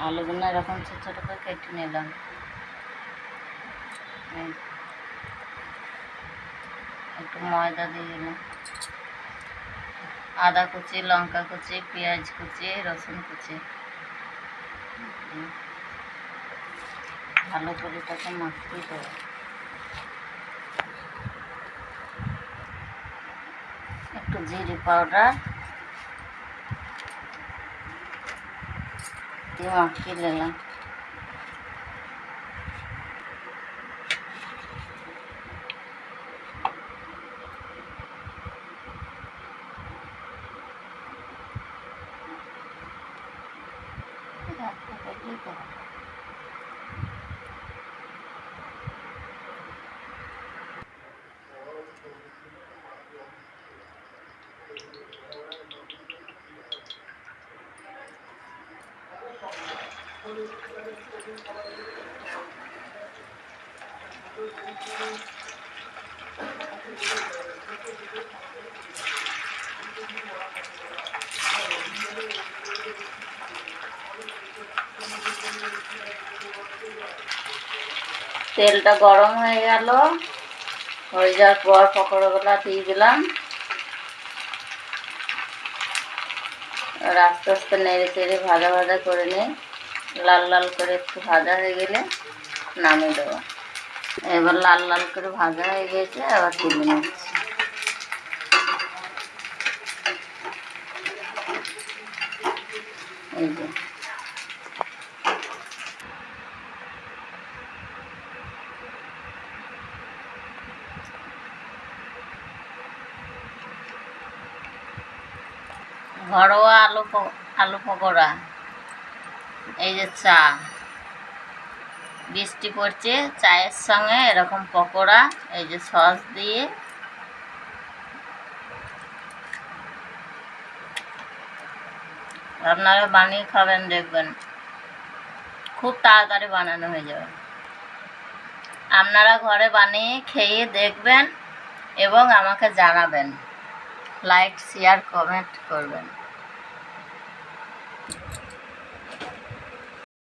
আলুগুলো এরকম ছোট ছোট করে কেটে নিলাম। একটু ময়দা দিয়ে দিলাম, আদা কুচি, লঙ্কা কুচি, পেঁয়াজ কুচি, রসুন কুচি, ভালো করে তাকে মাখিয়ে দেবো। একটু জিরে পাউডার দিয়ে মাখিয়ে নিলাম। তেলটা গরম হয়ে গেল, হয়ে যাওয়ার পর পকোড়াগুলো দিয়ে দিলাম। আর আস্তে আস্তে নেড়ে চেড়ে ভাজা ভাজা করে নিই। লাল লাল করে একটু ভাজা হয়ে গেলে নামিয়ে দেবো। এবার লাল লাল করে ভাজা হয়ে গেছে, আবার তুলে নিচ্ছি। এই যে ঘরোয়া আলু পকোড়া। এই যে চা, বৃষ্টি পড়ছে, চায়ের সঙ্গে এরকম পকোড়া, এই যে সস দিয়ে আপনারা বানিয়ে খাবেন, দেখবেন খুব তাড়াতাড়ি বানানো হয়ে যাবে। আপনারা ঘরে বানিয়ে খেয়ে দেখবেন এবং আমাকে জানাবেন। লাইক, শেয়ার, কমেন্ট করবেন।